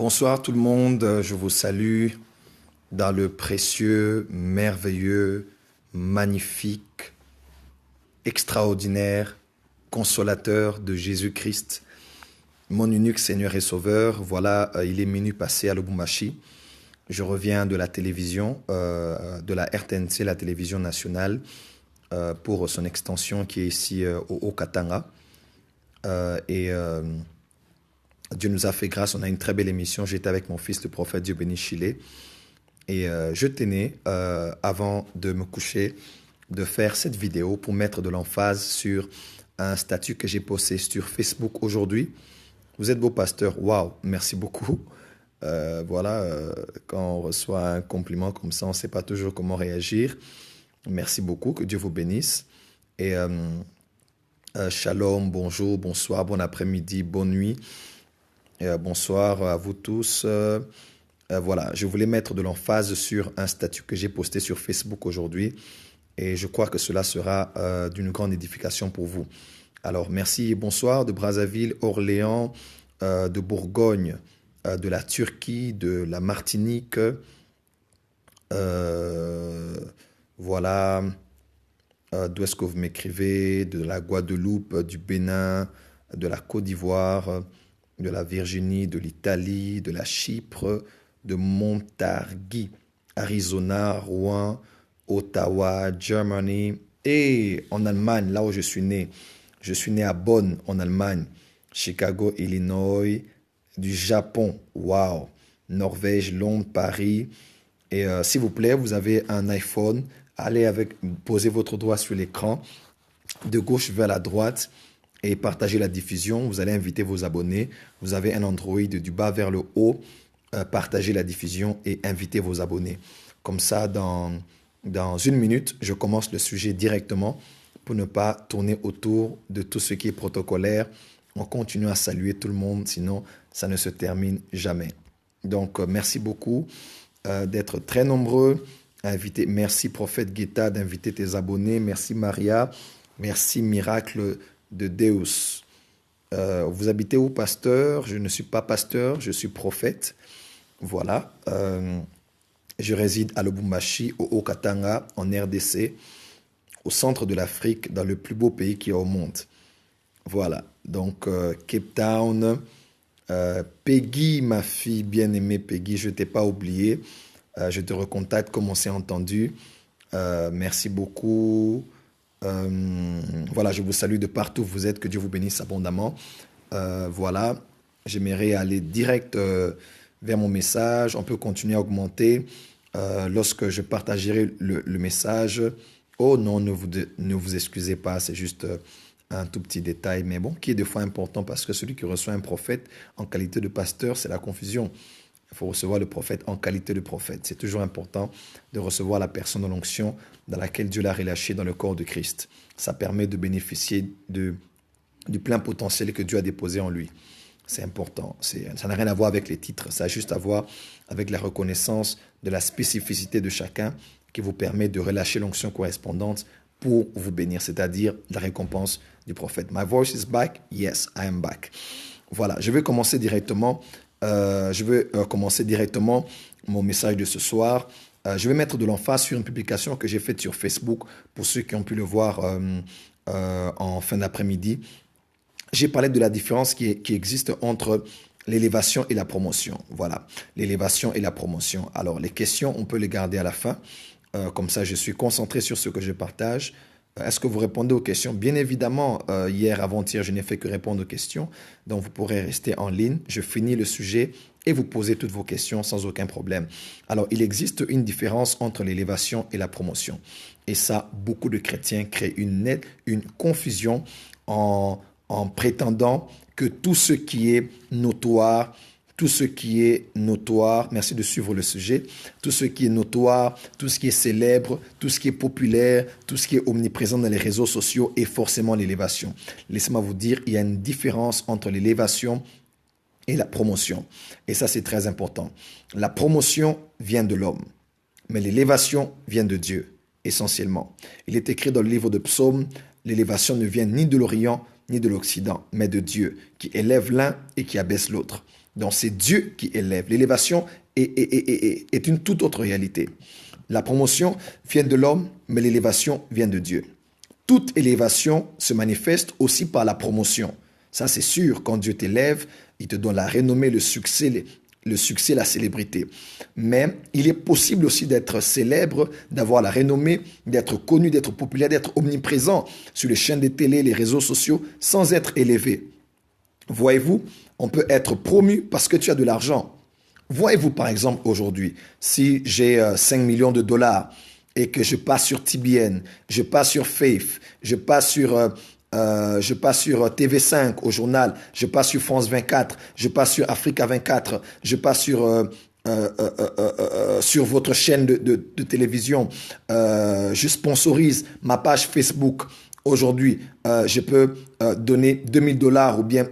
Bonsoir tout le monde, je vous salue dans le précieux, merveilleux, magnifique, extraordinaire, consolateur de Jésus-Christ, mon unique Seigneur et Sauveur. Voilà, il est minuit passé à Lubumbashi. Je reviens de la télévision, de la RTNC, la télévision nationale, pour son extension qui est ici au Haut-Katanga. Dieu nous a fait grâce, on a une très belle émission. J'étais avec mon fils, le prophète Dieu béni Chile. Et je tenais, avant de me coucher, de faire cette vidéo pour mettre de l'emphase sur un statut que j'ai posté sur Facebook aujourd'hui. Vous êtes beau pasteur, waouh, merci beaucoup. Quand on reçoit un compliment comme ça, on ne sait pas toujours comment réagir. Merci beaucoup, que Dieu vous bénisse. Et shalom, bonjour, bonsoir, bon après-midi, bonne nuit. Bonsoir à vous tous. Voilà, je voulais mettre de l'emphase sur un statut que j'ai posté sur Facebook aujourd'hui et je crois que cela sera d'une grande édification pour vous. Alors, merci et bonsoir de Brazzaville, Orléans, de Bourgogne, de la Turquie, de la Martinique. Voilà, d'où est-ce que vous m'écrivez? De la Guadeloupe, du Bénin, de la Côte d'Ivoire, de la Virginie, de l'Italie, de la Chypre, de Montargis, Arizona, Rouen, Ottawa, Germany et en Allemagne, là où je suis né. Je suis né à Bonn, en Allemagne, Chicago, Illinois, du Japon, wow, Norvège, Londres, Paris. Et s'il vous plaît, vous avez un iPhone, posez votre doigt sur l'écran, de gauche vers la droite, et partagez la diffusion. Vous allez inviter vos abonnés. Vous avez un Android du bas vers le haut. Partagez la diffusion et invitez vos abonnés. Comme ça, dans une minute, je commence le sujet directement pour ne pas tourner autour de tout ce qui est protocolaire. On continue à saluer tout le monde, sinon ça ne se termine jamais. Donc, merci beaucoup d'être très nombreux à inviter. Merci, prophète Guetta, d'inviter tes abonnés. Merci, Maria. Merci, Miracle de Deus. Vous habitez où, pasteur? Je ne suis pas pasteur, je suis prophète. Voilà. Je réside à Lubumbashi, au Haut-Katanga, en RDC, au centre de l'Afrique, dans le plus beau pays qu'il y a au monde. Voilà. Donc, Cape Town. Peggy, ma fille bien-aimée Peggy, je ne t'ai pas oublié. Je te recontacte comme on s'est entendu. Merci beaucoup. Voilà, je vous salue de partout où vous êtes, que Dieu vous bénisse abondamment. Voilà, j'aimerais aller direct vers mon message. On peut continuer à augmenter lorsque je partagerai le message. Oh non, ne vous excusez pas, c'est juste un tout petit détail, mais bon, qui est des fois important parce que celui qui reçoit un prophète en qualité de pasteur, c'est la confusion. Il faut recevoir le prophète en qualité de prophète. C'est toujours important de recevoir la personne de l'onction dans laquelle Dieu l'a relâché dans le corps de Christ. Ça permet de bénéficier du plein potentiel que Dieu a déposé en lui. C'est important. Ça n'a rien à voir avec les titres. Ça a juste à voir avec la reconnaissance de la spécificité de chacun qui vous permet de relâcher l'onction correspondante pour vous bénir, c'est-à-dire la récompense du prophète. My voice is back. Yes, I am back. Voilà, je vais commencer directement. Mon message de ce soir. Je vais mettre de l'emphase sur une publication que j'ai faite sur Facebook pour ceux qui ont pu le voir en fin d'après-midi. J'ai parlé de la différence qui existe entre l'élévation et la promotion. Voilà, l'élévation et la promotion. Alors, les questions, on peut les garder à la fin. Comme ça, je suis concentré sur ce que je partage. Est-ce que vous répondez aux questions? Bien évidemment, hier, avant-hier, je n'ai fait que répondre aux questions. Donc, vous pourrez rester en ligne. Je finis le sujet et vous posez toutes vos questions sans aucun problème. Alors, il existe une différence entre l'élévation et la promotion. Et ça, beaucoup de chrétiens créent une confusion en prétendant que tout ce qui est notoire, merci de suivre le sujet, tout ce qui est notoire, tout ce qui est célèbre, tout ce qui est populaire, tout ce qui est omniprésent dans les réseaux sociaux est forcément l'élévation. Laissez-moi vous dire, il y a une différence entre l'élévation et la promotion. Et ça, c'est très important. La promotion vient de l'homme, mais l'élévation vient de Dieu, essentiellement. Il est écrit dans le livre de Psaumes, l'élévation ne vient ni de l'Orient, ni de l'Occident, mais de Dieu, qui élève l'un et qui abaisse l'autre. Donc c'est Dieu qui élève. L'élévation est une toute autre réalité. La promotion vient de l'homme, mais l'élévation vient de Dieu. Toute élévation se manifeste aussi par la promotion. Ça, c'est sûr. Quand Dieu t'élève, il te donne la renommée, le succès, la célébrité. Mais il est possible aussi d'être célèbre, d'avoir la renommée, d'être connu, d'être populaire, d'être omniprésent sur les chaînes de télé, les réseaux sociaux, sans être élevé. Voyez-vous, on peut être promu parce que tu as de l'argent. Voyez-vous, par exemple, aujourd'hui, si j'ai 5 millions de dollars et que je passe sur TBN, je passe sur Faith, je passe sur TV5 au journal, je passe sur France 24, je passe sur Africa 24, je passe sur votre chaîne de télévision, je sponsorise ma page Facebook. Aujourd'hui, je peux donner 2000 dollars ou bien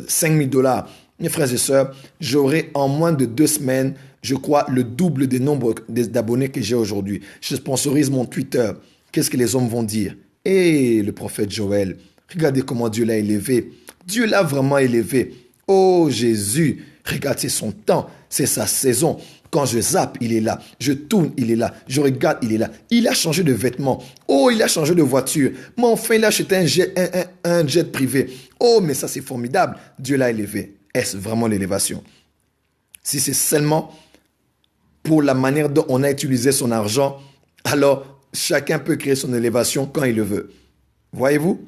5000 dollars. Mes frères et sœurs, j'aurai en moins de 2 semaines, je crois, le double des nombres d'abonnés que j'ai aujourd'hui. Je sponsorise mon Twitter. Qu'est-ce que les hommes vont dire? Et le prophète Joël, regardez comment Dieu l'a élevé. Dieu l'a vraiment élevé. Oh Jésus, regarde, c'est son temps, c'est sa saison. Quand je zappe, il est là. Je tourne, il est là. Je regarde, il est là. Il a changé de vêtements. Oh, il a changé de voiture. Mais enfin, il a acheté un jet privé. Oh, mais ça, c'est formidable. Dieu l'a élevé. Est-ce vraiment l'élévation? Si c'est seulement pour la manière dont on a utilisé son argent, alors chacun peut créer son élévation quand il le veut. Voyez-vous?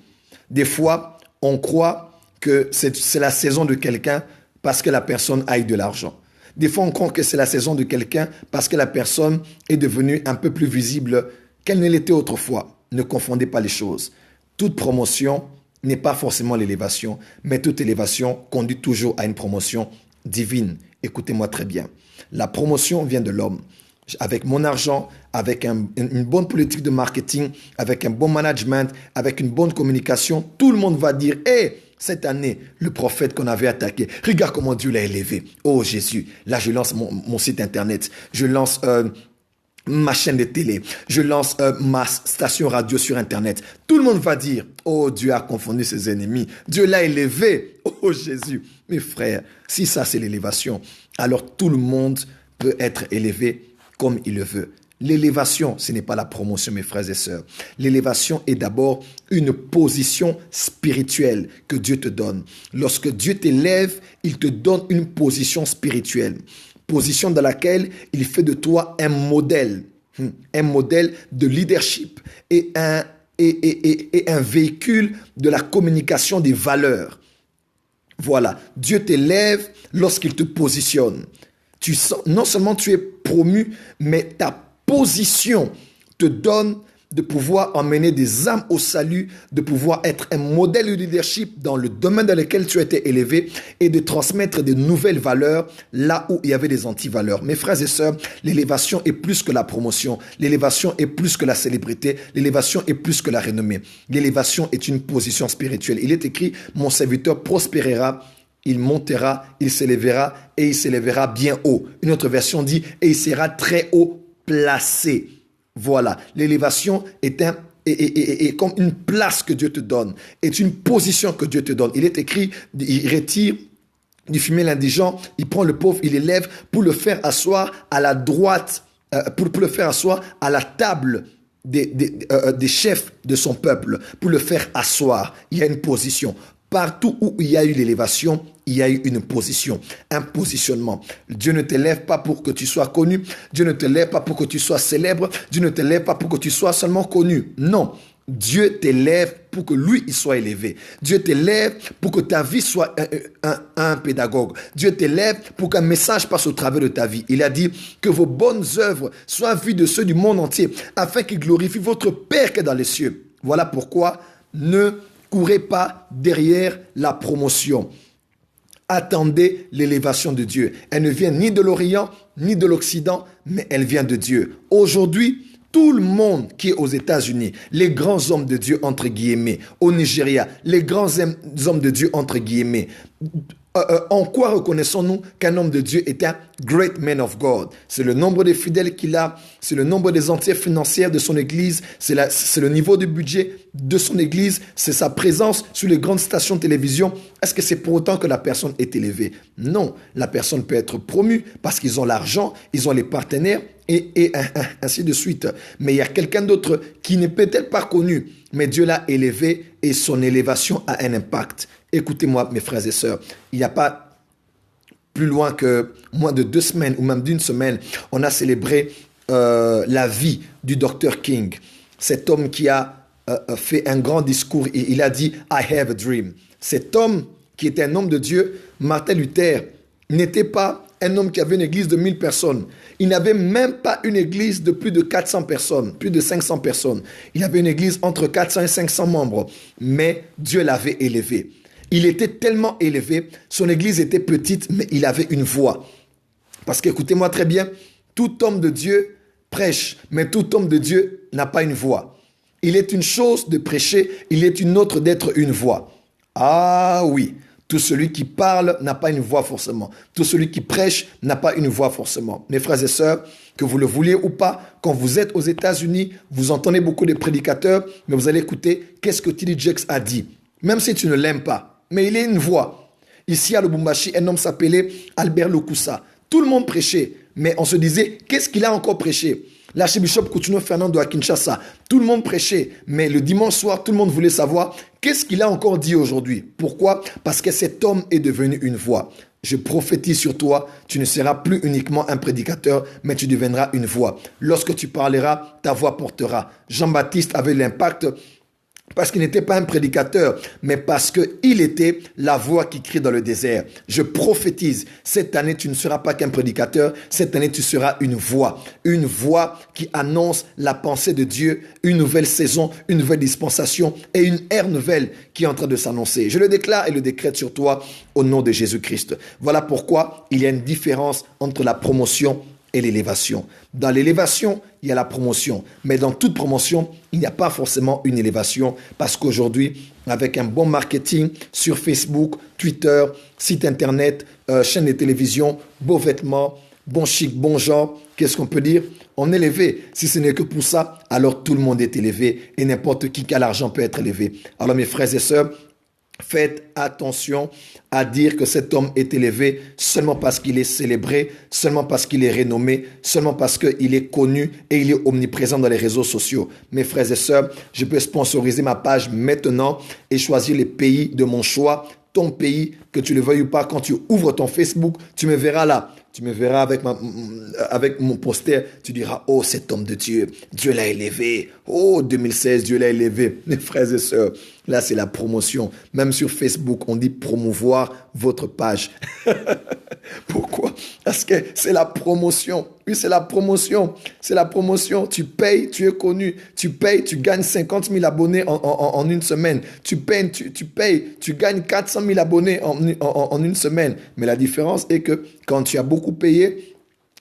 Des fois, on croit que c'est la saison de quelqu'un parce que la personne a eu de l'argent. Des fois, on croit que c'est la saison de quelqu'un parce que la personne est devenue un peu plus visible qu'elle ne l'était autrefois. Ne confondez pas les choses. Toute promotion n'est pas forcément l'élévation, mais toute élévation conduit toujours à une promotion divine. Écoutez-moi très bien. La promotion vient de l'homme. Avec mon argent, avec une bonne politique de marketing, avec un bon management, avec une bonne communication, tout le monde va dire « Hey, cette année, le prophète qu'on avait attaqué, regarde comment Dieu l'a élevé. Oh Jésus, là je lance mon site internet, je lance ma chaîne de télé, je lance ma station radio sur internet. » Tout le monde va dire « Oh, Dieu a confondu ses ennemis, Dieu l'a élevé. Oh Jésus. » Mes frères, si ça c'est l'élévation, alors tout le monde peut être élevé comme il le veut. L'élévation, ce n'est pas la promotion, mes frères et sœurs. L'élévation est d'abord une position spirituelle que Dieu te donne. Lorsque Dieu t'élève, il te donne une position spirituelle. Position dans laquelle il fait de toi un modèle de leadership et un véhicule de la communication des valeurs. Voilà, Dieu t'élève lorsqu'il te positionne. Non seulement tu es promu, mais ta position te donne de pouvoir emmener des âmes au salut, de pouvoir être un modèle de leadership dans le domaine dans lequel tu as été élevé et de transmettre de nouvelles valeurs là où il y avait des antivaleurs. Mes frères et sœurs, l'élévation est plus que la promotion. L'élévation est plus que la célébrité. L'élévation est plus que la renommée. L'élévation est une position spirituelle. Il est écrit, mon serviteur prospérera. Il montera, il s'élèvera et il s'élèvera bien haut. Une autre version dit, et il sera très haut placé. Voilà, l'élévation est comme une place que Dieu te donne, est une position que Dieu te donne. Il est écrit, il retire du fumier l'indigent, il prend le pauvre, il l'élève pour le faire asseoir à la droite, pour le faire asseoir à la table des chefs de son peuple, pour le faire asseoir. Il y a une position. Partout où il y a eu l'élévation, il y a eu une position, un positionnement. Dieu ne t'élève pas pour que tu sois connu. Dieu ne t'élève pas pour que tu sois célèbre. Dieu ne t'élève pas pour que tu sois seulement connu. Non. Dieu t'élève pour que lui, il soit élevé. Dieu t'élève pour que ta vie soit un pédagogue. Dieu t'élève pour qu'un message passe au travers de ta vie. Il a dit que vos bonnes œuvres soient vues de ceux du monde entier, afin qu'ils glorifient votre Père qui est dans les cieux. Voilà pourquoi ne courez pas derrière la promotion. Attendez l'élévation de Dieu. Elle ne vient ni de l'Orient, ni de l'Occident, mais elle vient de Dieu. Aujourd'hui, tout le monde qui est aux États-Unis, les grands hommes de Dieu, entre guillemets, au Nigeria, les grands hommes de Dieu, entre guillemets, en quoi reconnaissons-nous qu'un homme de Dieu est un great man of God? C'est le nombre de fidèles qu'il a, c'est le nombre des entités financières de son église, c'est le niveau de budget. de son église, c'est sa présence sur les grandes stations de télévision, est-ce que c'est pour autant que la personne est élevée? Non, la personne peut être promue parce qu'ils ont l'argent, ils ont les partenaires et ainsi de suite. Mais il y a quelqu'un d'autre qui n'est peut-être pas connu, mais Dieu l'a élevé et son élévation a un impact. Écoutez-moi, mes frères et sœurs, il n'y a pas plus loin que moins de 2 semaines ou même d'1 semaine, on a célébré la vie du Dr. King. Cet homme qui a fait un grand discours, il a dit « I have a dream ». Cet homme qui était un homme de Dieu, Martin Luther, n'était pas un homme qui avait une église de 1000 personnes. Il n'avait même pas une église de plus de 400 personnes, plus de 500 personnes. Il avait une église entre 400 et 500 membres, mais Dieu l'avait élevé. Il était tellement élevé, son église était petite, mais il avait une voix. Parce qu'écoutez-moi très bien, tout homme de Dieu prêche, mais tout homme de Dieu n'a pas une voix. Il est une chose de prêcher, il est une autre d'être une voix. Ah oui, tout celui qui parle n'a pas une voix forcément. Tout celui qui prêche n'a pas une voix forcément. Mes frères et sœurs, que vous le vouliez ou pas, quand vous êtes aux États-Unis, vous entendez beaucoup de prédicateurs, mais vous allez écouter qu'est-ce que T.D. Jakes a dit. Même si tu ne l'aimes pas, mais il est une voix. Ici à Lubumbashi, un homme s'appelait Albert Lokusa. Tout le monde prêchait, mais on se disait, qu'est-ce qu'il a encore prêché? L'archibishop Coutinho Fernando à Kinshasa, tout le monde prêchait, mais le dimanche soir, tout le monde voulait savoir qu'est-ce qu'il a encore dit aujourd'hui. Pourquoi? Parce que cet homme est devenu une voix. Je prophétise sur toi, tu ne seras plus uniquement un prédicateur, mais tu deviendras une voix. Lorsque tu parleras, ta voix portera. Jean-Baptiste avait l'impact parce qu'il n'était pas un prédicateur, mais parce qu'il était la voix qui crie dans le désert. Je prophétise, cette année, tu ne seras pas qu'un prédicateur, cette année, tu seras une voix qui annonce la pensée de Dieu, une nouvelle saison, une nouvelle dispensation et une ère nouvelle qui est en train de s'annoncer. Je le déclare et le décrète sur toi au nom de Jésus-Christ. Voilà pourquoi il y a une différence entre la promotion et l'élévation. Dans l'élévation, il y a la promotion. Mais dans toute promotion, il n'y a pas forcément une élévation parce qu'aujourd'hui, avec un bon marketing sur Facebook, Twitter, site internet, chaîne de télévision, beaux vêtements, bon chic, bon genre, qu'est-ce qu'on peut dire? On est élevé. Si ce n'est que pour ça, alors tout le monde est élevé et n'importe qui a l'argent peut être élevé. Alors mes frères et sœurs, faites attention à dire que cet homme est élevé seulement parce qu'il est célébré, seulement parce qu'il est renommé, seulement parce qu'il est connu et il est omniprésent dans les réseaux sociaux. Mes frères et sœurs, je peux sponsoriser ma page maintenant et choisir les pays de mon choix. Ton pays, que tu le veuilles ou pas, quand tu ouvres ton Facebook, tu me verras là. Tu me verras avec mon poster. Tu diras, oh, cet homme de Dieu, Dieu l'a élevé. Oh, 2016, Dieu l'a élevé. Mes frères et sœurs, là, c'est la promotion. Même sur Facebook, on dit promouvoir votre page. Pourquoi? Parce que c'est la promotion. Oui, c'est la promotion. C'est la promotion. Tu payes, tu es connu. Tu payes, tu gagnes 50 000 abonnés en une semaine. Tu payes, tu gagnes 400 000 abonnés en une semaine. Mais la différence est que quand tu as beaucoup payé,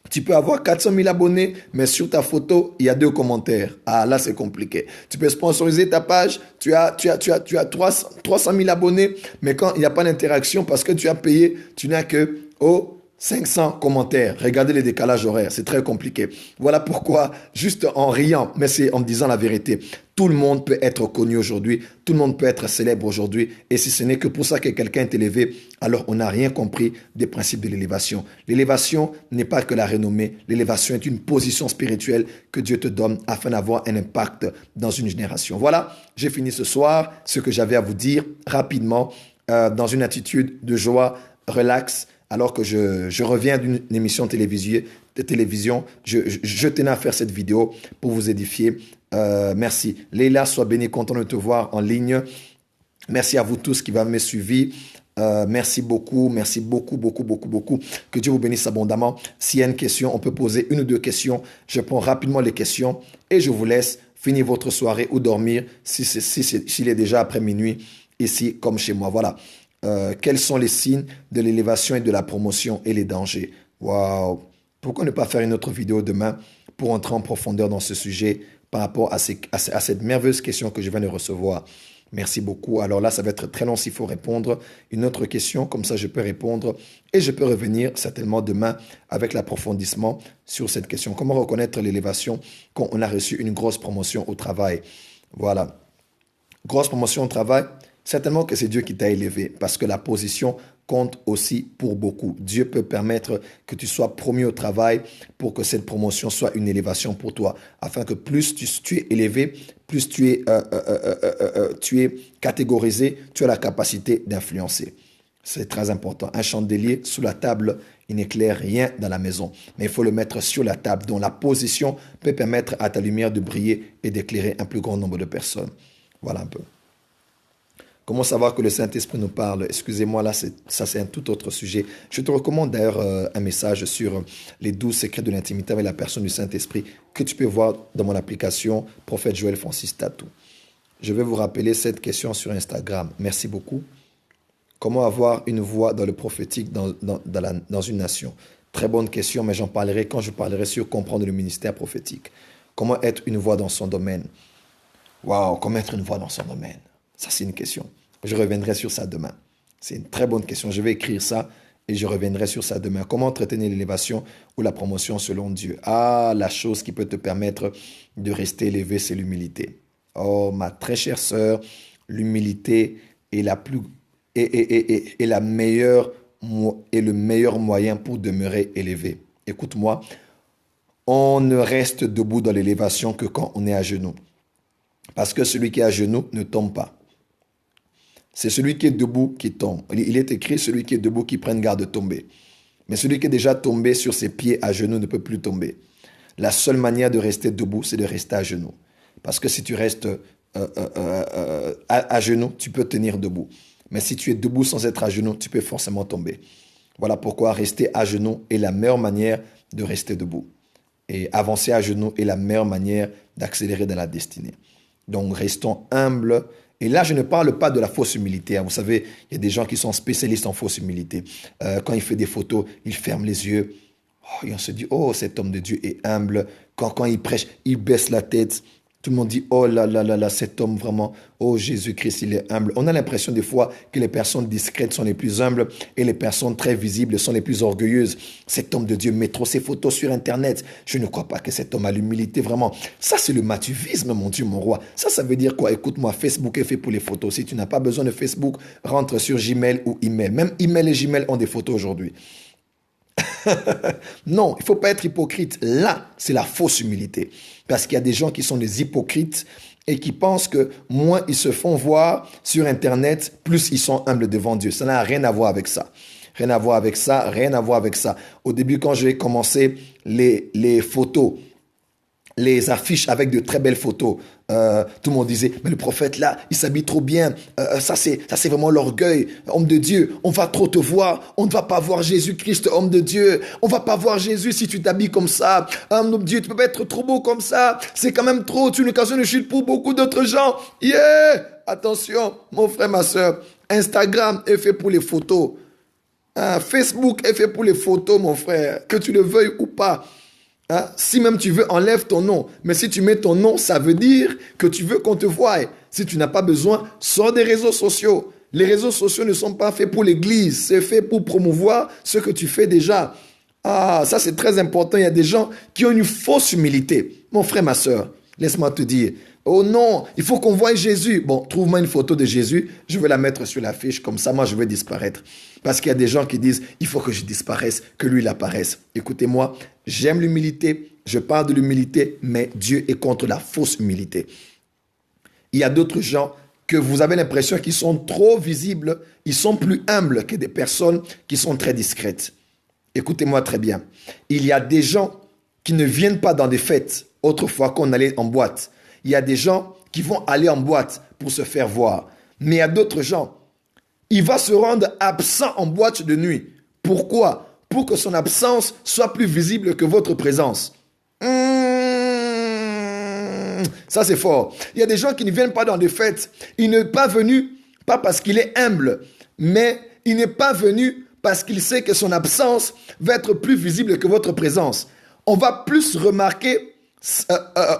tu peux avoir 400 000 abonnés, mais sur ta photo, il y a 2 commentaires. Ah, là, c'est compliqué. Tu peux sponsoriser ta page, tu as 300 000 abonnés, mais quand il n'y a pas d'interaction, parce que tu as payé, tu n'as que 500 commentaires. Regardez les décalages horaires, c'est très compliqué. Voilà pourquoi, juste en riant, mais c'est en disant la vérité, tout le monde peut être connu aujourd'hui, tout le monde peut être célèbre aujourd'hui, et si ce n'est que pour ça que quelqu'un est élevé, alors on n'a rien compris des principes de l'élévation. L'élévation n'est pas que la renommée, l'élévation est une position spirituelle que Dieu te donne afin d'avoir un impact dans une génération. Voilà, j'ai fini ce soir ce que j'avais à vous dire rapidement, dans une attitude de joie, relax, alors que je reviens d'une émission de télévision, je tenais à faire cette vidéo pour vous édifier. Merci. Leila, sois bénie, content de te voir en ligne. Merci à vous tous qui m'avez suivi. Merci beaucoup, beaucoup. Que Dieu vous bénisse abondamment. S'il y a une question, on peut poser 1 ou 2 questions. Je prends rapidement les questions et je vous laisse finir votre soirée ou dormir s'il est déjà après minuit ici comme chez moi. Voilà. Quels sont les signes de l'élévation et de la promotion et les dangers? Waouh! Pourquoi ne pas faire une autre vidéo demain pour entrer en profondeur dans ce sujet par rapport à cette merveilleuse question que je viens de recevoir? Merci beaucoup. Alors là, ça va être très long s'il faut répondre. Une autre question, comme ça je peux répondre et je peux revenir certainement demain avec l'approfondissement sur cette question. Comment reconnaître l'élévation quand on a reçu une grosse promotion au travail? Voilà. grosse promotion au travail, certainement que c'est Dieu qui t'a élevé parce que la position compte aussi pour beaucoup. Dieu peut permettre que tu sois promu au travail pour que cette promotion soit une élévation pour toi, afin que plus tu es élevé, plus tu es catégorisé, tu as la capacité d'influencer. C'est très important. Un chandelier sous la table, il n'éclaire rien dans la maison, mais il faut le mettre sur la table, dont la position peut permettre à ta lumière de briller et d'éclairer un plus grand nombre de personnes. Voilà un peu. Comment savoir que le Saint-Esprit nous parle? Excusez-moi, là, ça c'est un tout autre sujet. Je te recommande d'ailleurs un message sur les 12 secrets de l'intimité avec la personne du Saint-Esprit que tu peux voir dans mon application Prophète Joël Francis Tatou. Je vais vous rappeler cette question sur Instagram. Merci beaucoup. Comment avoir une voix dans le prophétique dans une nation? Très bonne question, mais j'en parlerai quand je parlerai sur comprendre le ministère prophétique. Comment être une voix dans son domaine? Waouh, comment être une voix dans son domaine? Ça, c'est une question. Je reviendrai sur ça demain. C'est une très bonne question. Je vais écrire ça et je reviendrai sur ça demain. Comment entretenir l'élévation ou la promotion selon Dieu? Ah, la chose qui peut te permettre de rester élevé, c'est l'humilité. Oh, ma très chère sœur, l'humilité est le meilleur moyen pour demeurer élevé. Écoute-moi, on ne reste debout dans l'élévation que quand on est à genoux. Parce que celui qui est à genoux ne tombe pas. C'est celui qui est debout qui tombe. Il est écrit, celui qui est debout qui prenne garde de tomber. Mais celui qui est déjà tombé sur ses pieds à genoux ne peut plus tomber. La seule manière de rester debout, c'est de rester à genoux. Parce que si tu restes à genoux, tu peux tenir debout. Mais si tu es debout sans être à genoux, tu peux forcément tomber. Voilà pourquoi rester à genoux est la meilleure manière de rester debout. Et avancer à genoux est la meilleure manière d'accélérer dans la destinée. Donc, restons humbles. Et là, je ne parle pas de la fausse humilité. Vous savez, il y a des gens qui sont spécialistes en fausse humilité. Quand il fait des photos, il ferme les yeux. Oh, et on se dit, oh, cet homme de Dieu est humble. Quand il prêche, il baisse la tête. Tout le monde dit, oh là là là là, cet homme vraiment, oh Jésus-Christ, il est humble. On a l'impression des fois que les personnes discrètes sont les plus humbles et les personnes très visibles sont les plus orgueilleuses. Cet homme de Dieu met trop ses photos sur Internet. Je ne crois pas que cet homme a l'humilité vraiment. Ça, c'est le mathuvisme, mon Dieu, mon roi. Ça veut dire quoi? Écoute-moi, Facebook est fait pour les photos. Si tu n'as pas besoin de Facebook, rentre sur Gmail ou email. Même email et Gmail ont des photos aujourd'hui. Non, il ne faut pas être hypocrite. Là, c'est la fausse humilité. Parce qu'il y a des gens qui sont des hypocrites et qui pensent que moins ils se font voir sur Internet, plus ils sont humbles devant Dieu. Ça n'a rien à voir avec ça. Rien à voir avec ça, rien à voir avec ça. Au début, quand j'ai commencé les photos, les affiches avec de très belles photos, tout le monde disait, mais le prophète là, il s'habille trop bien, ça c'est vraiment l'orgueil, homme de Dieu, on va trop te voir, on ne va pas voir Jésus-Christ, homme de Dieu, on va pas voir Jésus si tu t'habilles comme ça, homme de Dieu, tu peux pas être trop beau comme ça, c'est quand même trop, tu es une occasion de chute pour beaucoup d'autres gens. Attention, mon frère, ma soeur, Instagram est fait pour les photos, Facebook est fait pour les photos, mon frère, que tu le veuilles ou pas. Si même tu veux, enlève ton nom. Mais si tu mets ton nom, ça veut dire que tu veux qu'on te voie. Si tu n'as pas besoin, sors des réseaux sociaux. Les réseaux sociaux ne sont pas faits pour l'église. C'est fait pour promouvoir ce que tu fais déjà. Ça c'est très important. Il y a des gens qui ont une fausse humilité. Mon frère, ma soeur, laisse-moi te dire. Oh non, il faut qu'on voie Jésus. Bon, trouve-moi une photo de Jésus. Je vais la mettre sur l'affiche. Comme ça, moi, je vais disparaître. Parce qu'il y a des gens qui disent, il faut que je disparaisse, que lui, il apparaisse. Écoutez-moi, j'aime l'humilité. Je parle de l'humilité, mais Dieu est contre la fausse humilité. Il y a d'autres gens que vous avez l'impression qu'ils sont trop visibles. Ils sont plus humbles que des personnes qui sont très discrètes. Écoutez-moi très bien. Il y a des gens qui ne viennent pas dans des fêtes. Autrefois, qu'on allait en boîte. Il y a des gens qui vont aller en boîte pour se faire voir. Mais il y a d'autres gens, il va se rendre absent en boîte de nuit. Pourquoi? Pour que son absence soit plus visible que votre présence. Ça, c'est fort. Il y a des gens qui ne viennent pas dans des fêtes. Il n'est pas venu, pas parce qu'il est humble, mais il n'est pas venu parce qu'il sait que son absence va être plus visible que votre présence. On va plus remarquer,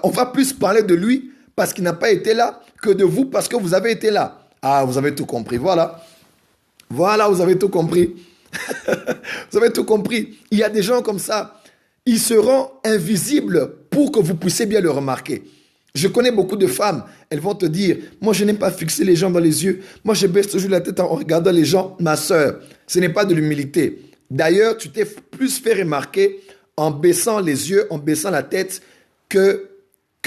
on va plus parler de lui parce qu'il n'a pas été là que de vous parce que vous avez été là. Vous avez tout compris, voilà. Voilà, vous avez tout compris. Vous avez tout compris. Il y a des gens comme ça. Ils seront invisibles pour que vous puissiez bien le remarquer. Je connais beaucoup de femmes, elles vont te dire, moi je n'aime pas fixer les gens dans les yeux, moi je baisse toujours la tête en regardant les gens. Ma sœur, ce n'est pas de l'humilité. D'ailleurs, tu t'es plus fait remarquer en baissant les yeux, en baissant la tête, que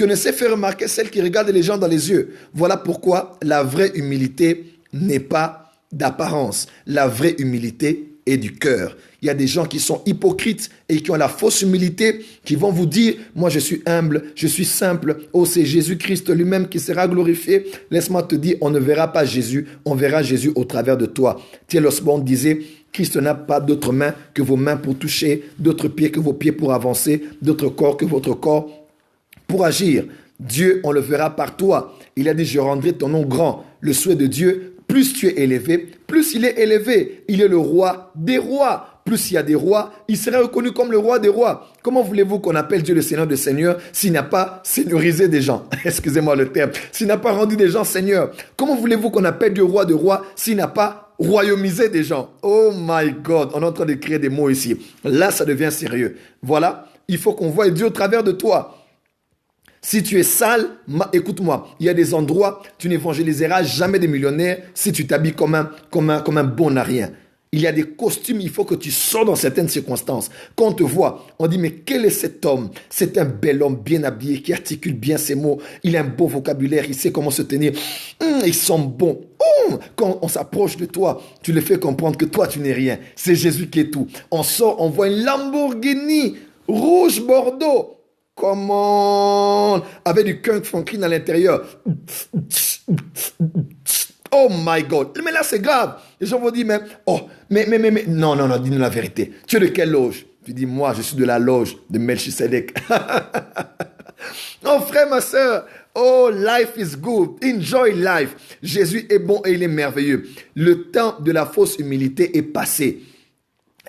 ne s'est fait remarquer celle qui regarde les gens dans les yeux. Voilà pourquoi la vraie humilité n'est pas d'apparence. La vraie humilité est du cœur. Il y a des gens qui sont hypocrites et qui ont la fausse humilité, qui vont vous dire, moi je suis humble, je suis simple, oh c'est Jésus-Christ lui-même qui sera glorifié. Laisse-moi te dire, on ne verra pas Jésus, on verra Jésus au travers de toi. T.L. Osborne disait, Christ n'a pas d'autres mains que vos mains pour toucher, d'autres pieds que vos pieds pour avancer, d'autres corps que votre corps pour agir. Dieu, on le verra par toi. Il a dit, je rendrai ton nom grand. Le souhait de Dieu, plus tu es élevé, plus il est élevé. Il est le roi des rois. Plus il y a des rois, il sera reconnu comme le roi des rois. Comment voulez-vous qu'on appelle Dieu le Seigneur des Seigneurs s'il n'a pas seigneurisé des gens? Excusez-moi le terme. S'il n'a pas rendu des gens seigneurs. Comment voulez-vous qu'on appelle Dieu roi de rois s'il n'a pas royaumisé des gens? Oh my God, on est en train de créer des mots ici. Là, ça devient sérieux. Voilà, il faut qu'on voie Dieu au travers de toi. Si tu es sale, écoute-moi, il y a des endroits, tu n'évangéliseras jamais des millionnaires si tu t'habilles comme un bon à rien. Il y a des costumes, il faut que tu sors dans certaines circonstances. Quand on te voit, on dit, mais quel est cet homme? C'est un bel homme bien habillé, qui articule bien ses mots. Il a un beau vocabulaire, il sait comment se tenir. Il sent bon. Quand on s'approche de toi, tu le fais comprendre que toi, tu n'es rien. C'est Jésus qui est tout. On sort, on voit une Lamborghini rouge Bordeaux. Comment? Avec du Kung Franklin à l'intérieur. Oh my God. Mais là, c'est grave. Les gens vont dire, mais, non, dis-nous la vérité. Tu es de quelle loge? Tu dis, moi, je suis de la loge de Melchisedec. Oh, frère, ma soeur. Oh, life is good. Enjoy life. Jésus est bon et il est merveilleux. Le temps de la fausse humilité est passé.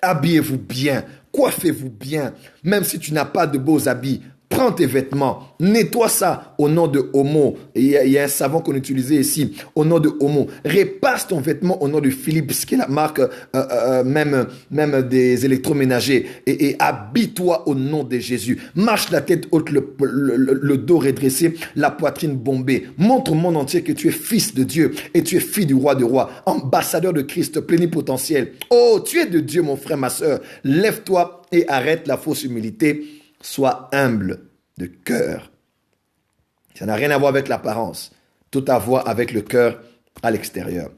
Habillez-vous bien. Coiffez-vous bien. Même si tu n'as pas de beaux habits, prends tes vêtements, nettoie ça au nom de Homo. Il y a un savon qu'on utilisait ici, au nom de Homo. Repasse ton vêtement au nom de Philips, qui est la marque même des électroménagers. Et habille-toi au nom de Jésus. Marche la tête haute, le dos redressé, la poitrine bombée. Montre au monde entier que tu es fils de Dieu et tu es fille du roi des rois, ambassadeur de Christ, plénipotentiel. Oh, tu es de Dieu, mon frère, ma soeur. Lève-toi et arrête la fausse humilité. Sois humble de cœur. Ça n'a rien à voir avec l'apparence. Tout à voir avec le cœur à l'extérieur.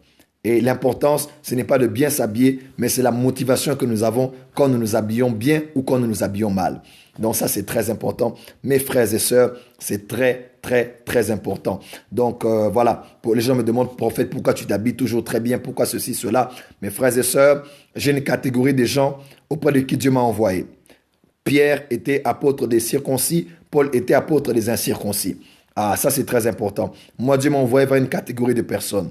Et l'importance, ce n'est pas de bien s'habiller, mais c'est la motivation que nous avons quand nous nous habillons bien ou quand nous nous habillons mal. Donc ça, c'est très important. Mes frères et sœurs, c'est très, très, très important. Donc voilà, les gens me demandent, prophète, pourquoi tu t'habilles toujours très bien? Pourquoi ceci, cela? Mes frères et sœurs, j'ai une catégorie de gens auprès de qui Dieu m'a envoyé. Pierre était apôtre des circoncis, Paul était apôtre des incirconcis. Ah, ça c'est très important. Moi, Dieu m'a envoyé vers une catégorie de personnes.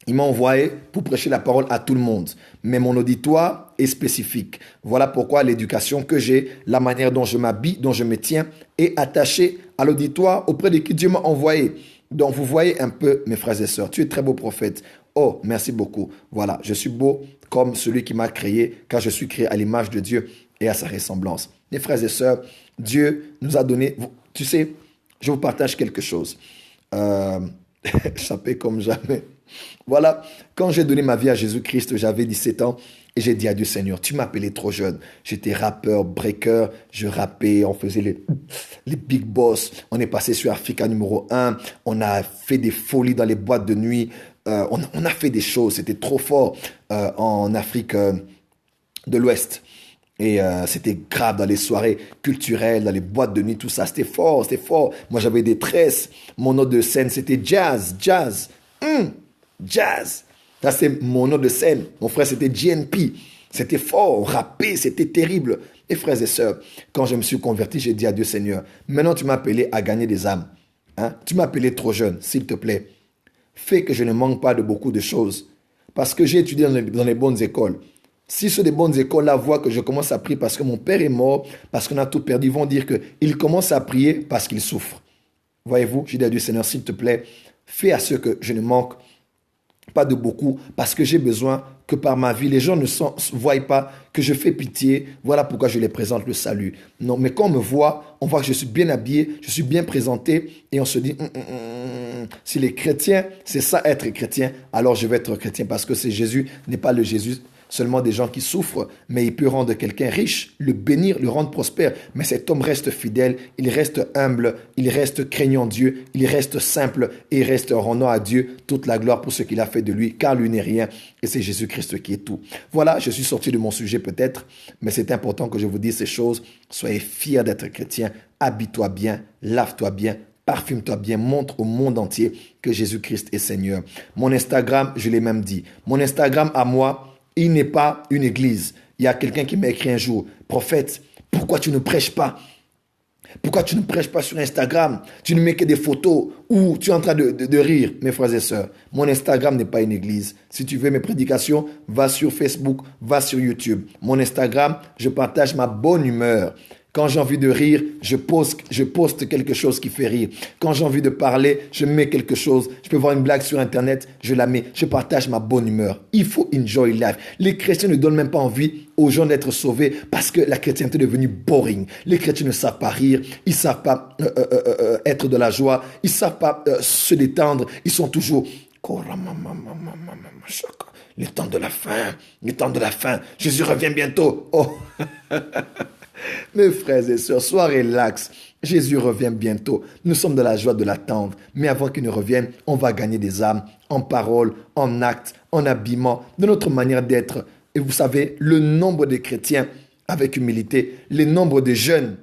Il m'a envoyé pour prêcher la parole à tout le monde. Mais mon auditoire est spécifique. Voilà pourquoi l'éducation que j'ai, la manière dont je m'habille, dont je me tiens, est attachée à l'auditoire auprès de qui Dieu m'a envoyé. Donc vous voyez un peu, mes frères et sœurs, tu es très beau prophète. Oh, merci beaucoup. Voilà, je suis beau comme celui qui m'a créé, car je suis créé à l'image de Dieu et à sa ressemblance. Mes frères et sœurs, Dieu nous a donné... Tu sais, je vous partage quelque chose. Échappé comme jamais. Voilà, quand j'ai donné ma vie à Jésus-Christ, j'avais 17 ans et j'ai dit à Dieu, Seigneur, tu m'appelais trop jeune. J'étais rappeur, breaker, je rappais, on faisait les big boss. On est passé sur Africa numéro 1. On a fait des folies dans les boîtes de nuit. On a fait des choses, c'était trop fort en Afrique de l'Ouest. Et c'était grave dans les soirées culturelles, dans les boîtes de nuit, tout ça. C'était fort, c'était fort. Moi, j'avais des tresses. Mon nom de scène, c'était Jazz. Jazz. Ça, c'est mon nom de scène. Mon frère, c'était GNP. C'était fort, on rappait, c'était terrible. Et frères et sœurs, quand je me suis converti, j'ai dit à Dieu, Seigneur, maintenant tu m'as appelé à gagner des âmes. Tu m'as appelé trop jeune, s'il te plaît. Fais que je ne manque pas de beaucoup de choses. Parce que j'ai étudié dans les bonnes écoles. Si ceux des bonnes écoles-là voient que je commence à prier parce que mon père est mort, parce qu'on a tout perdu, ils vont dire qu'ils commencent à prier parce qu'ils souffrent. Voyez-vous, j'ai dit à Dieu, Seigneur, s'il te plaît, fais à ce que je ne manque pas de beaucoup, parce que j'ai besoin que par ma vie, les gens ne voient pas que je fais pitié. Voilà pourquoi je les présente le salut. Non, mais quand on me voit, on voit que je suis bien habillé, je suis bien présenté et on se dit, si les chrétiens, c'est ça être chrétien, alors je vais être chrétien parce que c'est Jésus, n'est pas le Jésus seulement des gens qui souffrent, mais il peut rendre quelqu'un riche, le bénir, le rendre prospère. Mais cet homme reste fidèle, il reste humble, il reste craignant Dieu, il reste simple et il reste rendant à Dieu toute la gloire pour ce qu'il a fait de lui, car lui n'est rien et c'est Jésus-Christ qui est tout. Voilà, je suis sorti de mon sujet peut-être, mais c'est important que je vous dise ces choses. Soyez fiers d'être chrétien, habille-toi bien, lave-toi bien, parfume-toi bien, montre au monde entier que Jésus-Christ est Seigneur. Mon Instagram, je l'ai même dit, mon Instagram à moi, il n'est pas une église. Il y a quelqu'un qui m'a écrit un jour, prophète, pourquoi tu ne prêches pas? Pourquoi tu ne prêches pas sur Instagram? Tu ne mets que des photos où tu es en train de rire. Mes frères et sœurs, mon Instagram n'est pas une église. Si tu veux mes prédications, va sur Facebook, va sur YouTube. Mon Instagram, je partage ma bonne humeur. Quand j'ai envie de rire, je poste quelque chose qui fait rire. Quand j'ai envie de parler, je mets quelque chose. Je peux voir une blague sur Internet, je la mets. Je partage ma bonne humeur. Il faut enjoy life. Les chrétiens ne donnent même pas envie aux gens d'être sauvés parce que la chrétienté est devenue boring. Les chrétiens ne savent pas rire, ils ne savent pas être de la joie, ils ne savent pas se détendre. Ils sont toujours... Le temps de la fin, le temps de la fin. Jésus revient bientôt. Oh. Mes frères et sœurs, sois relax. Jésus revient bientôt. Nous sommes dans la joie de l'attendre. Mais avant qu'il ne revienne, on va gagner des âmes en parole, en actes, en habillement, de notre manière d'être. Et vous savez, le nombre de chrétiens avec humilité, le nombre de jeunes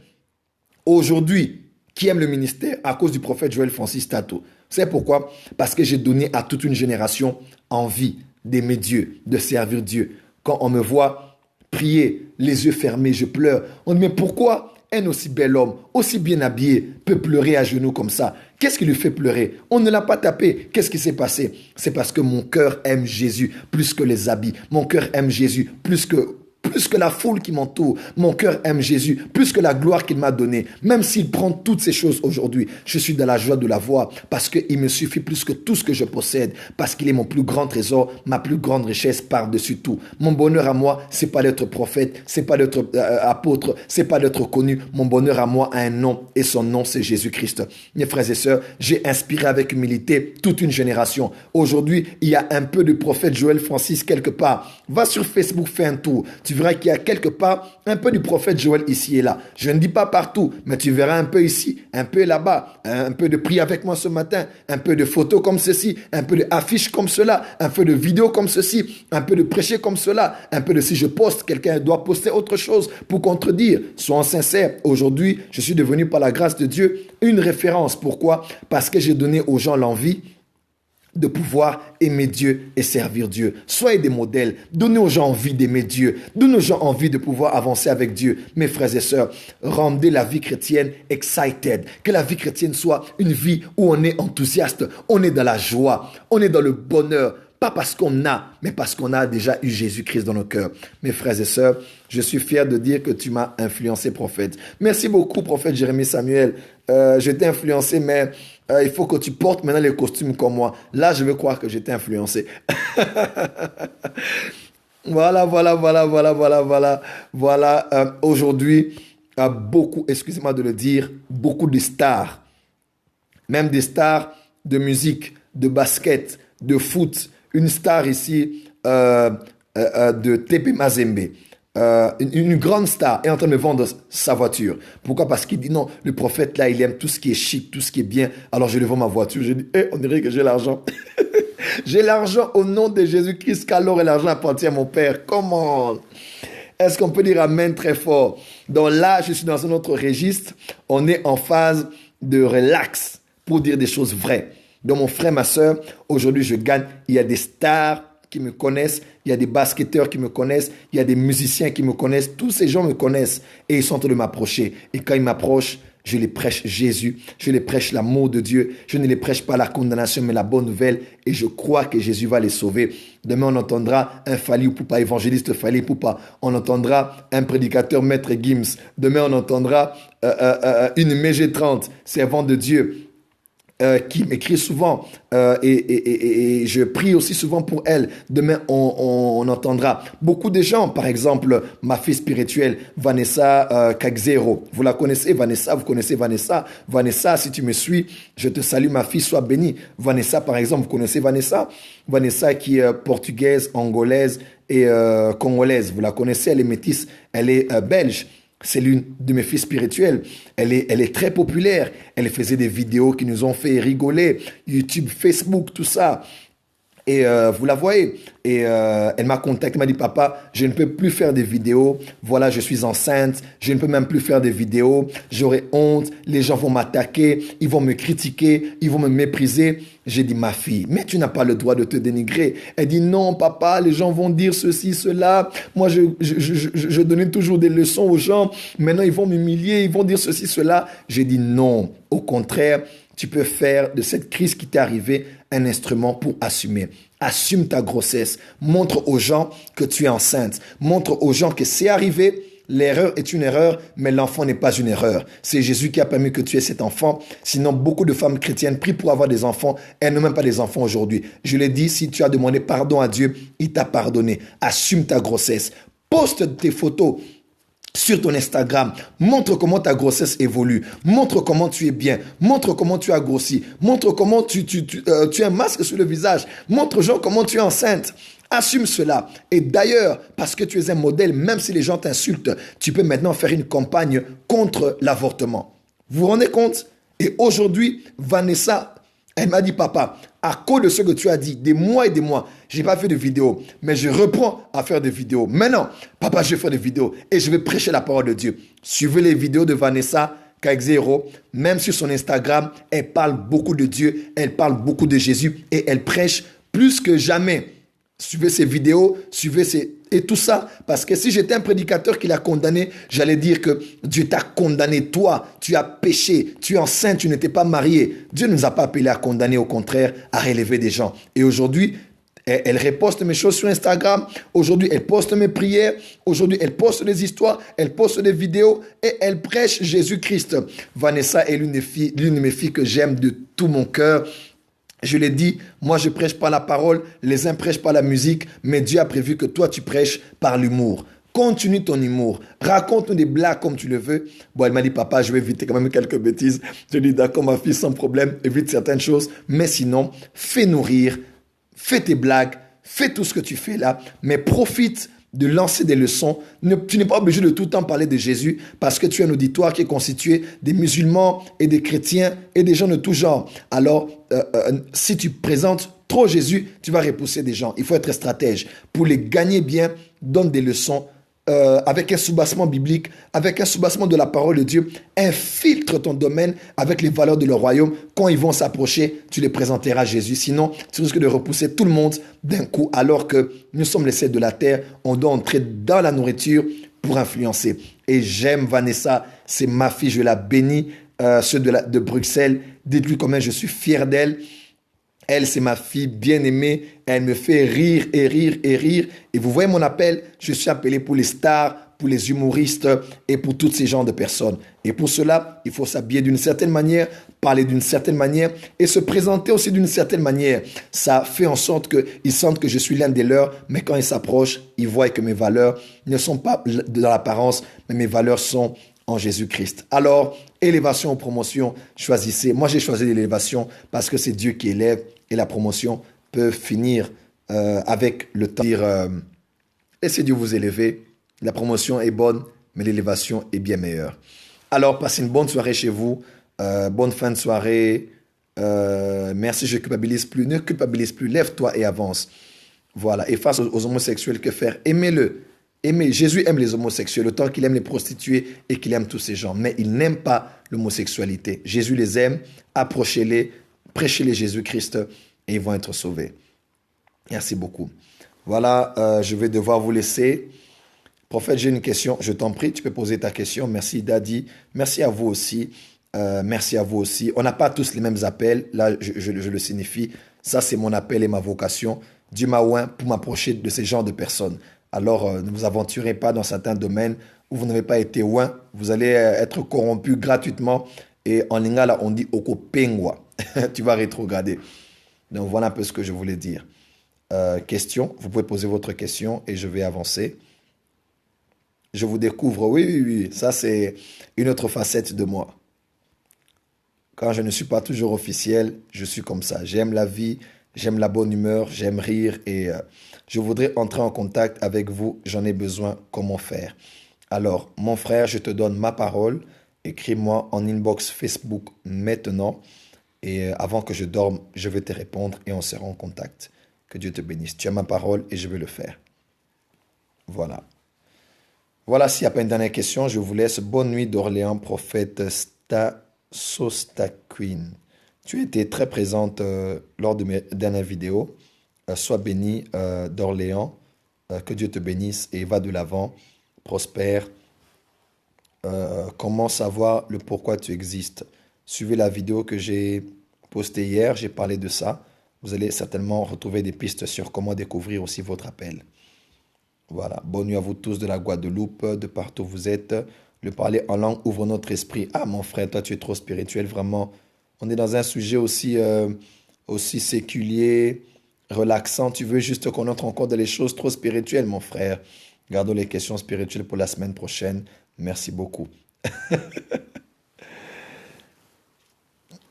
aujourd'hui qui aiment le ministère à cause du prophète Joël Francis Tato. C'est pourquoi? Parce que j'ai donné à toute une génération envie d'aimer Dieu, de servir Dieu. Quand on me voit prier, les yeux fermés, je pleure. On dit, mais pourquoi un aussi bel homme, aussi bien habillé, peut pleurer à genoux comme ça? Qu'est-ce qui lui fait pleurer? On ne l'a pas tapé. Qu'est-ce qui s'est passé? C'est parce que mon cœur aime Jésus plus que les habits. Mon cœur aime Jésus plus que la foule qui m'entoure. Mon cœur aime Jésus plus que la gloire qu'il m'a donnée. Même s'il prend toutes ces choses aujourd'hui, je suis dans la joie de la voir parce qu'il me suffit plus que tout ce que je possède, parce qu'il est mon plus grand trésor, ma plus grande richesse par-dessus tout. Mon bonheur à moi, c'est pas d'être prophète, c'est pas d'être apôtre, c'est pas d'être connu. Mon bonheur à moi a un nom et son nom c'est Jésus-Christ. Mes frères et sœurs, j'ai inspiré avec humilité toute une génération. Aujourd'hui, il y a un peu de prophète Joël Francis quelque part. Va sur Facebook, fais un tour. Tu verras qu'il y a quelque part un peu du prophète Joël ici et là. Je ne dis pas partout, mais tu verras un peu ici, un peu là-bas, un peu de prière avec moi ce matin, un peu de photos comme ceci, un peu d'affiches comme cela, un peu de vidéos comme ceci, un peu de prêcher comme cela, un peu de si je poste, quelqu'un doit poster autre chose pour contredire. Soyons sincères, aujourd'hui, je suis devenu par la grâce de Dieu une référence. Pourquoi? Parce que j'ai donné aux gens l'envie de pouvoir aimer Dieu et servir Dieu. Soyez des modèles. Donnez aux gens envie d'aimer Dieu. Donnez aux gens envie de pouvoir avancer avec Dieu. Mes frères et sœurs, rendez la vie chrétienne excited. Que la vie chrétienne soit une vie où on est enthousiaste, on est dans la joie, on est dans le bonheur. Pas parce qu'on a, mais parce qu'on a déjà eu Jésus-Christ dans nos cœurs. Mes frères et sœurs, je suis fier de dire que tu m'as influencé, prophète. Merci beaucoup, prophète Jérémie Samuel. Je t'ai influencé, mais il faut que tu portes maintenant les costumes comme moi. Là, je veux croire que je t'ai influencé. Voilà. Aujourd'hui, beaucoup, excusez-moi de le dire, beaucoup de stars, même des stars de musique, de basket, de foot. Une star ici de TP Mazembe. Une grande star est en train de me vendre sa voiture. Pourquoi? Parce qu'il dit non, le prophète là, il aime tout ce qui est chic, tout ce qui est bien. Alors je lui vends ma voiture. Je dis, on dirait que j'ai l'argent. J'ai l'argent au nom de Jésus-Christ, qu'alors et l'argent appartient à mon Père. Comment? Est-ce qu'on peut dire amen très fort? Donc là, je suis dans un autre registre. On est en phase de relax pour dire des choses vraies. Donc mon frère, ma soeur, aujourd'hui je gagne. Il y a des stars qui me connaissent, il y a des basketteurs qui me connaissent, il y a des musiciens qui me connaissent. Tous ces gens me connaissent et ils sont en train de m'approcher. Et quand ils m'approchent, je les prêche Jésus, je les prêche l'amour de Dieu. Je ne les prêche pas la condamnation, mais la bonne nouvelle. Et je crois que Jésus va les sauver. Demain, on entendra un Fali Poupa, évangéliste Fali Poupa. On entendra un prédicateur, Maître Gims. Demain, on entendra une MG30, servant de Dieu. qui m'écrit souvent et je prie aussi souvent pour elle. Demain, on entendra beaucoup de gens, par exemple, ma fille spirituelle, Vanessa Kagzero. Vous la connaissez, Vanessa, vous connaissez Vanessa. Vanessa, si tu me suis, je te salue, ma fille, sois bénie. Vanessa, par exemple, vous connaissez Vanessa? Vanessa qui est portugaise, angolaise et congolaise. Vous la connaissez, elle est métisse, elle est belge. C'est l'une de mes filles spirituelles. Elle est très populaire. Elle faisait des vidéos qui nous ont fait rigoler. YouTube, Facebook, tout ça. Et vous la voyez. Et elle m'a contacté, elle m'a dit, papa, je ne peux plus faire des vidéos. Voilà, je suis enceinte. Je ne peux même plus faire des vidéos. J'aurai honte. Les gens vont m'attaquer. Ils vont me critiquer. Ils vont me mépriser. J'ai dit, ma fille, mais tu n'as pas le droit de te dénigrer. Elle dit, non, papa, les gens vont dire ceci, cela. Moi, je donnais toujours des leçons aux gens. Maintenant, ils vont m'humilier. Ils vont dire ceci, cela. J'ai dit, non. Au contraire, tu peux faire de cette crise qui t'est arrivée un instrument pour assumer. Assume ta grossesse. Montre aux gens que tu es enceinte. Montre aux gens que c'est arrivé. L'erreur est une erreur, mais l'enfant n'est pas une erreur. C'est Jésus qui a permis que tu aies cet enfant. Sinon, beaucoup de femmes chrétiennes prient pour avoir des enfants. Elles n'ont même pas des enfants aujourd'hui. Je l'ai dit, si tu as demandé pardon à Dieu, il t'a pardonné. Assume ta grossesse. Poste tes photos sur ton Instagram. Montre comment ta grossesse évolue. Montre comment tu es bien. Montre comment tu as grossi. Montre comment tu as un masque sur le visage. Montre aux gens comment tu es enceinte. Assume cela. Et d'ailleurs, parce que tu es un modèle, même si les gens t'insultent, tu peux maintenant faire une campagne contre l'avortement. Vous vous rendez compte? Et aujourd'hui, Vanessa, elle m'a dit, papa, à cause de ce que tu as dit, des mois et des mois, je n'ai pas fait de vidéos, mais je reprends à faire des vidéos. Maintenant, papa, je vais faire des vidéos et je vais prêcher la parole de Dieu. Suivez les vidéos de Vanessa Kagzero. Même sur son Instagram, elle parle beaucoup de Dieu, elle parle beaucoup de Jésus et elle prêche plus que jamais. Suivez ses vidéos, et tout ça, parce que si j'étais un prédicateur qui l'a condamné, j'allais dire que Dieu t'a condamné, toi, tu as péché, tu es enceinte, tu n'étais pas marié. Dieu ne nous a pas appelés à condamner, au contraire, à relever des gens. Et aujourd'hui, elle reposte mes choses sur Instagram. Aujourd'hui, elle poste mes prières. Aujourd'hui, elle poste des histoires. Elle poste des vidéos et elle prêche Jésus-Christ. Vanessa est l'une de mes filles que j'aime de tout mon cœur. Je l'ai dit, moi je prêche par la parole, les uns prêchent par la musique, mais Dieu a prévu que toi tu prêches par l'humour. Continue ton humour, raconte-nous des blagues comme tu le veux. Bon, elle m'a dit, papa, je vais éviter quand même quelques bêtises. Je lui ai dit, d'accord ma fille, sans problème, évite certaines choses. Mais sinon, fais-nous rire, fais tes blagues, fais tout ce que tu fais là, mais profite de lancer des leçons. Tu n'es pas obligé de tout le temps parler de Jésus parce que tu as un auditoire qui est constitué des musulmans et des chrétiens et des gens de tout genre. Alors, si tu présentes trop Jésus, tu vas repousser des gens. Il faut être stratège. Pour les gagner bien, donne des leçons avec un soubassement biblique, avec un soubassement de la parole de Dieu. Infiltre ton domaine avec les valeurs de le royaume. Quand ils vont s'approcher, tu les présenteras à Jésus. Sinon, tu risques de repousser tout le monde d'un coup, alors que nous sommes les sels de la terre. On doit entrer dans la nourriture pour influencer. Et j'aime Vanessa, c'est ma fille, je la bénis. Ceux de Bruxelles, dites-lui combien je suis fier d'elle. Elle, c'est ma fille bien-aimée. Elle me fait rire et rire et rire. Et vous voyez mon appel, je suis appelé pour les stars, pour les humoristes et pour tous ces genres de personnes. Et pour cela, il faut s'habiller d'une certaine manière, parler d'une certaine manière et se présenter aussi d'une certaine manière. Ça fait en sorte qu'ils sentent que je suis l'un des leurs, mais quand ils s'approchent, ils voient que mes valeurs ne sont pas dans l'apparence, mais mes valeurs sont en Jésus-Christ. Alors, élévation ou promotion, choisissez. Moi, j'ai choisi l'élévation parce que c'est Dieu qui élève et la promotion peut finir avec le temps. Laissez Dieu vous élever. La promotion est bonne, mais l'élévation est bien meilleure. Alors, passez une bonne soirée chez vous. Bonne fin de soirée. Merci, je ne culpabilise plus. Ne culpabilise plus. Lève-toi et avance. Voilà. Et face aux homosexuels, que faire? Aimez-le. Jésus aime les homosexuels autant qu'il aime les prostituées et qu'il aime tous ces gens. Mais il n'aime pas l'homosexualité. Jésus les aime. Approchez-les. Prêchez-les Jésus-Christ et ils vont être sauvés. Merci beaucoup. Voilà, je vais devoir vous laisser. Prophète, j'ai une question. Je t'en prie, tu peux poser ta question. Merci, Daddy. Merci à vous aussi. Merci à vous aussi. On n'a pas tous les mêmes appels. Là, je le signifie. Ça, c'est mon appel et ma vocation. Dieu m'a oint pour m'approcher de ces genres de personnes. Alors, ne vous aventurez pas dans certains domaines où vous n'avez pas été oint. Vous allez être corrompu gratuitement. Et en lingala, on dit okopengwa. Tu vas rétrograder. Donc voilà un peu ce que je voulais dire. Question, vous pouvez poser votre question et je vais avancer. Je vous découvre, oui, oui, oui, ça c'est une autre facette de moi. Quand je ne suis pas toujours officiel, je suis comme ça. J'aime la vie, j'aime la bonne humeur, j'aime rire et je voudrais entrer en contact avec vous. J'en ai besoin. Comment faire? Alors, mon frère, je te donne ma parole. Écris-moi en inbox Facebook maintenant et avant que je dorme, je vais te répondre et on sera en contact. Que Dieu te bénisse. Tu as ma parole et je vais le faire. Voilà. Voilà, s'il n'y a pas une dernière question, je vous laisse. Bonne nuit d'Orléans, prophète Sostaquin. Tu as été très présente lors de mes dernières vidéos. Sois béni d'Orléans. Que Dieu te bénisse et va de l'avant. Prospère. Comment savoir le pourquoi tu existes? Suivez la vidéo que j'ai postée hier. J'ai parlé de ça. Vous allez certainement retrouver des pistes sur comment découvrir aussi votre appel. Voilà. Bonne nuit à vous tous de la Guadeloupe, de partout où vous êtes. Le parler en langue ouvre notre esprit. Ah, mon frère, toi, tu es trop spirituel, vraiment. On est dans un sujet aussi séculier, relaxant. Tu veux juste qu'on entre en compte dans les choses trop spirituelles, mon frère. Gardons les questions spirituelles pour la semaine prochaine. Merci beaucoup.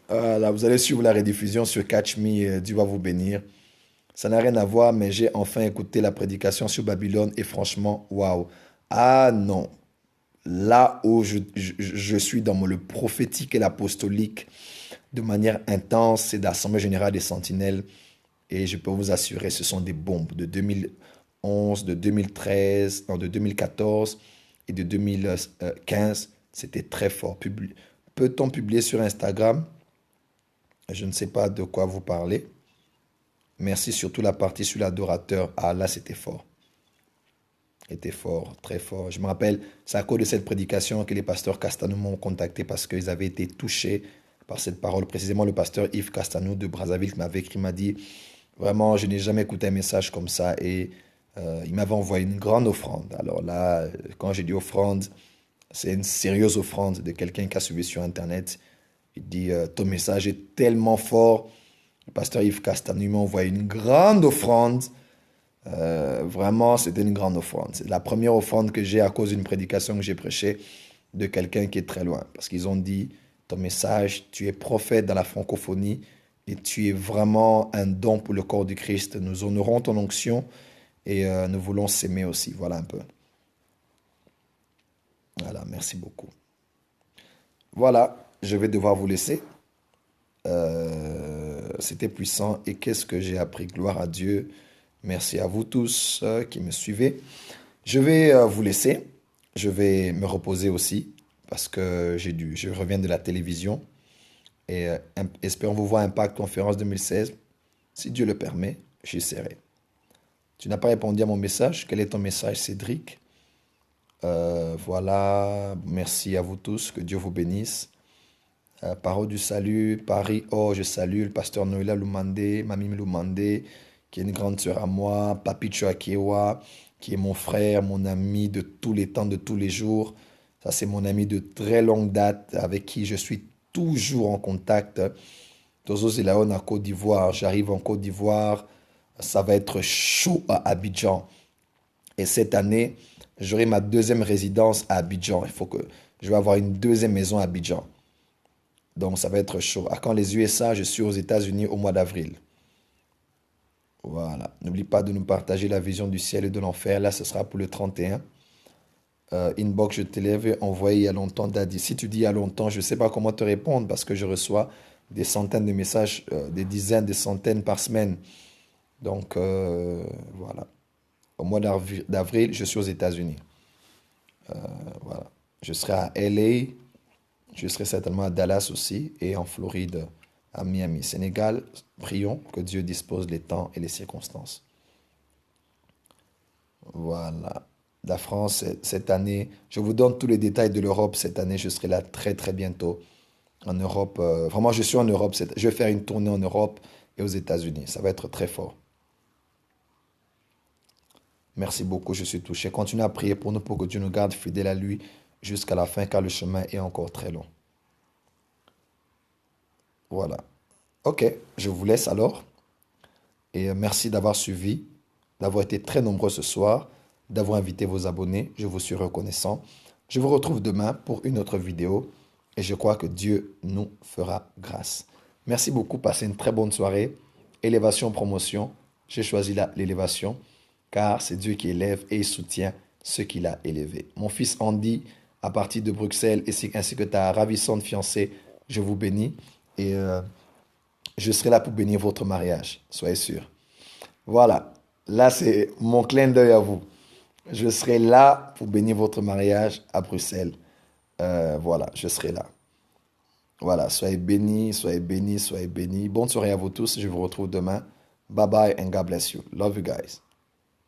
Voilà, vous allez suivre la rediffusion sur Catch Me. Dieu va vous bénir. Ça n'a rien à voir, mais j'ai enfin écouté la prédication sur Babylone et franchement, waouh. Ah non, là où je suis dans le prophétique et l'apostolique de manière intense, c'est l'Assemblée générale des Sentinelles. Et je peux vous assurer, ce sont des bombes de 2011, de 2013, non, de 2014 et de 2015. C'était très fort. Peut-on publier sur Instagram? Je ne sais pas de quoi vous parlez. Merci, surtout la partie sur l'adorateur. Ah là, c'était fort. Était fort, très fort. Je me rappelle, c'est à cause de cette prédication que les pasteurs Castanou m'ont contacté parce qu'ils avaient été touchés par cette parole. Précisément, le pasteur Yves Castanou de Brazzaville qui m'avait écrit, m'a dit, vraiment, je n'ai jamais écouté un message comme ça et il m'avait envoyé une grande offrande. Alors là, quand j'ai dit offrande, c'est une sérieuse offrande de quelqu'un qui a suivi sur Internet. Il dit, ton message est tellement fort. Le pasteur Yves Castanou m'a envoyé une grande offrande. Vraiment, c'était une grande offrande. C'est la première offrande que j'ai à cause d'une prédication que j'ai prêchée de quelqu'un qui est très loin. Parce qu'ils ont dit, ton message, tu es prophète dans la francophonie et tu es vraiment un don pour le corps du Christ. Nous honorons ton onction et nous voulons s'aimer aussi. Voilà un peu. Voilà, merci beaucoup. Voilà, je vais devoir vous laisser. C'était puissant et qu'est-ce que j'ai appris? Gloire à Dieu. Merci à vous tous qui me suivez. Je vais vous laisser. Je vais me reposer aussi parce que je reviens de la télévision et espérons vous voir Impact Conférence 2016. Si Dieu le permet, j'y serai. Tu n'as pas répondu à mon message. Quel est ton message, Cédric? Voilà. Merci à vous tous. Que Dieu vous bénisse. Parole du salut, Paris, oh, je salue le pasteur Noëlla Lumandé, Mamie Lumandé, qui est une grande sœur à moi, Papi Choakewa, qui est mon frère, mon ami de tous les temps, de tous les jours. Ça, c'est mon ami de très longue date, avec qui je suis toujours en contact. Tozo Zelaon à Côte d'Ivoire, j'arrive en Côte d'Ivoire, ça va être chaud à Abidjan. Et cette année, j'aurai ma deuxième résidence à Abidjan. Il faut que je vais avoir une deuxième maison à Abidjan. Donc, ça va être chaud. À quand les USA, je suis aux États-Unis au mois d'avril. Voilà. N'oublie pas de nous partager la vision du ciel et de l'enfer. Là, ce sera pour le 31. Inbox, je te l'avais envoyé il y a longtemps, Daddy. Si tu dis il y a longtemps, je ne sais pas comment te répondre parce que je reçois des centaines de messages, des dizaines, des centaines par semaine. Donc, voilà. Au mois d'avril, je suis aux États-Unis. Voilà. Je serai à LA. Je serai certainement à Dallas aussi et en Floride, à Miami. Sénégal, prions que Dieu dispose les temps et les circonstances. Voilà. La France, cette année, je vous donne tous les détails de l'Europe. Cette année, je serai là très très bientôt. En Europe, vraiment, je suis en Europe. Je vais faire une tournée en Europe et aux États-Unis. Ça va être très fort. Merci beaucoup, je suis touché. Continuez à prier pour nous, pour que Dieu nous garde fidèles à lui jusqu'à la fin, car le chemin est encore très long. Voilà. Ok, je vous laisse alors. Et merci d'avoir suivi, d'avoir été très nombreux ce soir, d'avoir invité vos abonnés. Je vous suis reconnaissant. Je vous retrouve demain pour une autre vidéo et je crois que Dieu nous fera grâce. Merci beaucoup. Passez une très bonne soirée. Élévation, promotion. J'ai choisi l'élévation car c'est Dieu qui élève et il soutient ceux qu'il a élevés. Mon fils Andy, à partir de Bruxelles, ainsi que ta ravissante fiancée, je vous bénis et je serai là pour bénir votre mariage, soyez sûrs. Voilà, là c'est mon clin d'œil à vous. Je serai là pour bénir votre mariage à Bruxelles. Voilà, je serai là. Voilà, soyez bénis, soyez bénis, soyez bénis. Bonne soirée à vous tous, je vous retrouve demain. Bye bye and God bless you. Love you guys.